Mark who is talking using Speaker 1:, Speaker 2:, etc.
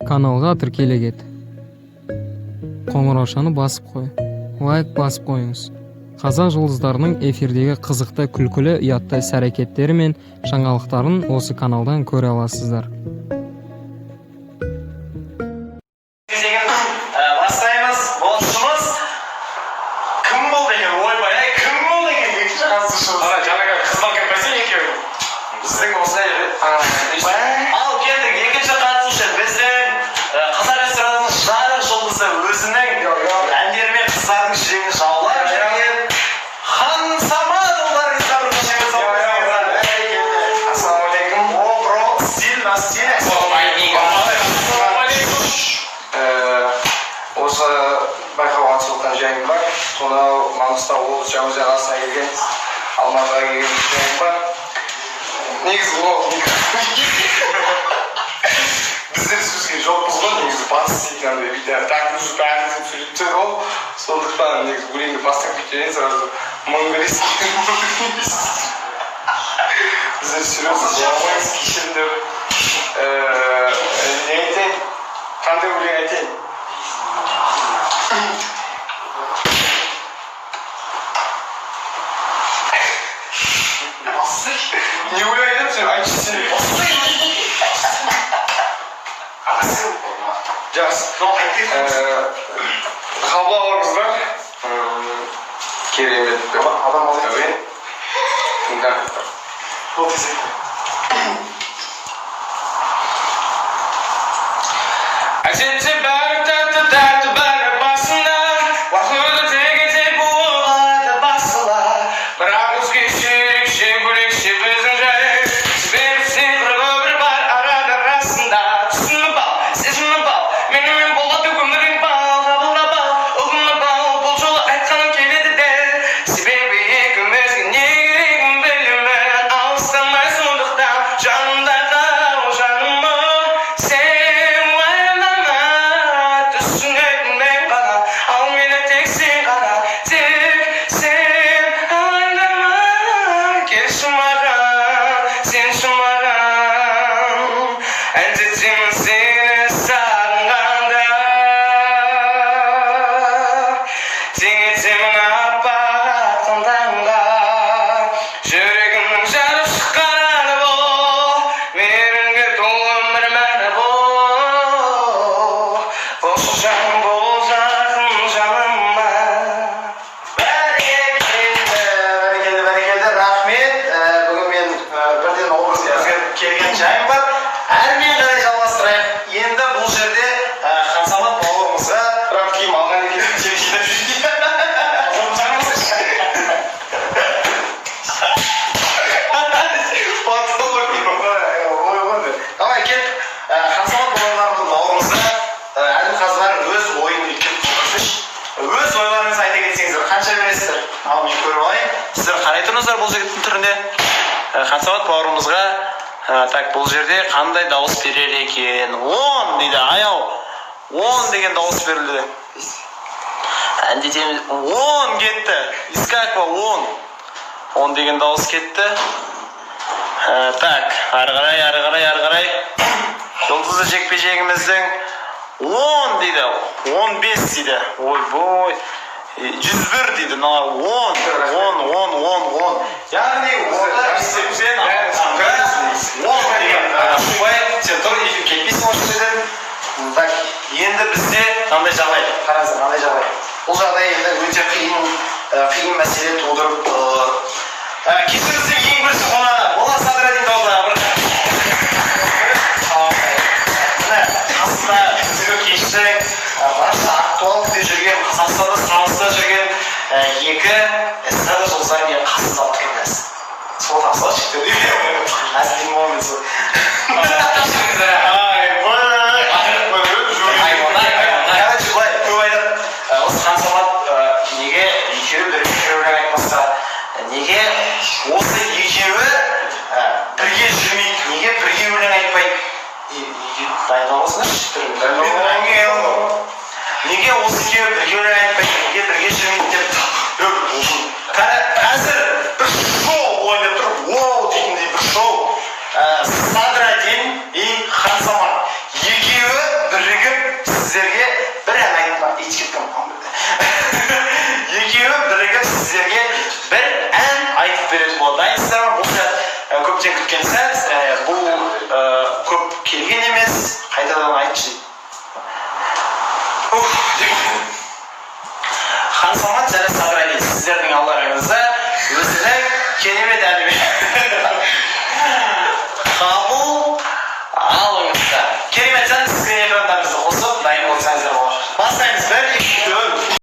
Speaker 1: каналға тіркеле кет. Қоңыраушаны басып қой. Лайк басып қойыңыз. Қазақ жұлдыздарының эфирдегі қызықты, күлкілі, ұятты іс-әрекеттері мен жаңалықтарын осы каналдан көре аласыздар.
Speaker 2: Бастаймыз. Болшымыз кім болды екен? Ойбай, кім болды екен? Жаңағы қызман композиция екеуі. Біздің осылай ал келдік, екінші қатысушы біздің қазақ эстрадасының жарық жұлдызы өзінің әндерімен қыздардың жүрегін жаулап жүрген Хан Самат ұлдарыңызға бір қошемет соғыңыздар. Ассалаумағалейкум. О, бро, стиль. Ассалаумағалейкум. Осы байқауға қатысқан жайым бар. Сонау Маңғыстау облысы Жаңаөзен қаласына келген, Алматыға келген жайым бар. Негізі ол біздер сөзге жоқпыз ғой, негізі батыс деген бүйтіп так нужно бәріміз сөйлептер ғой. Сондықтан негізі өлеңді бастап кетейін сразу монголийский. Біздер сөйлесіз жауабыңыз кешіріңдер. Не айтайын? Қандай өлең айтайын? Не ойлайдым сен, айтшы сен. Жақсы. Қабыл алыңыздар. Керемет. Адам алайын. Тыңда. Әсетсе бәрі тәтті бәрі басында. Уақыты тек болады басыла. Бірақ өзге шерекше бөлекше біздің жай. Себебі сиқыр өмір бар арасында. Түсіні бал, сезімі бал, менімен болады өмірің бал, қабылда бал, ұғымы бал, бұл жолы айтқаным келеді дәл. Себебі екеумізге не керегін білемін, алыстамай сондықтан жанымда қал жаныма. Сен уайымдама, түсінетін мен ғана, ал мені тек сен ғана, тек сен уайымдама, келші маған, сенші маған, әндетемін сені сағынғанда, теңетемін аппақ таңдаңда, жүрегімнің жарып шыққан әні бол, меніңге толы өмір мәні бол, болшы жаным бол жақын жаныма. Бәрекелді, рахмет. Бүгін мен бірден образға өзгеріп келген жайым бар. Әрмен қарай жалғастырайық. Енді бұл жерде Хан Самат бауырымызға бірақ киім алған екен тележинап жүрген. Давай кет. Хан Самат бауырымызға Әділқазылар өз ойын үлкен қылғызыш. Өз ойларыңызды айта кетсеңіздер, қанша бересіздер? Ал мен көріп алайын. Сіздер қарай тұрыңыздар бұл жігіттің түріне. Хан Самат бауырымызға так бұл жерде қандай дауыс берер екен? 10 дейді, аяу. 10 деген дауыс берілді. Әндетеміз 10 кетті. Искакова 10 деген дауыс кетті. Так, ары қарай. Жұлдызды жекпе-жегіміздің 10 дейді, 15 дейді. Ойбой. 101 дейді, 10. Яғни, онда сен 10 деген. Сен тұр, ефір кетпейсің осы жерден. Так, енді бізде қандай жағдай? Қараңыздар, қандай жағдай? Бұл жағдай енді өте қиын мәселе тудырып тұр. Кесімізде ең бірісі қонағы. Болат Садырадин тауды. Қасында күзгі кештің, барша актуал күде жүрген, Қазақстанда саналыста жүрген екі эстрада жұлдыздар мен қасында алып тұрмыз. Сол тапсыла шықты дейді. Әзілдің момент сол. Осы Хан Самат неге екеуі бірге айтмасқа, неге осы екеуі бірге жүрмейді, неге бірге өлең айтпайды? Дайындалмасыңызшы? Неге осы екеуі бірге өлең айтпайды, неге бірге жүрмейді деп қазір бір шоу ойнап тұрып, оу дейтіндей бір шоу. Садырадин и Хан Самат екеуі сіздерге бір ән айтып ешкім екеуі бірігіп сіздерге бір ән айтып беретін болады. Дайынсыздар ма? Бұл сәт көптен күткен сәт. Бұл көп келген емес. Қайтадан айтшы. Хан Самат және Садырали, сіздердің алдарыңызда өзінің керемет әнімен қабыл алыңыздар. Керемет ән, сіздің экрандарыңызды қосып дайын болсаңыздар болады. Бастаймыз. 1, 2, 3.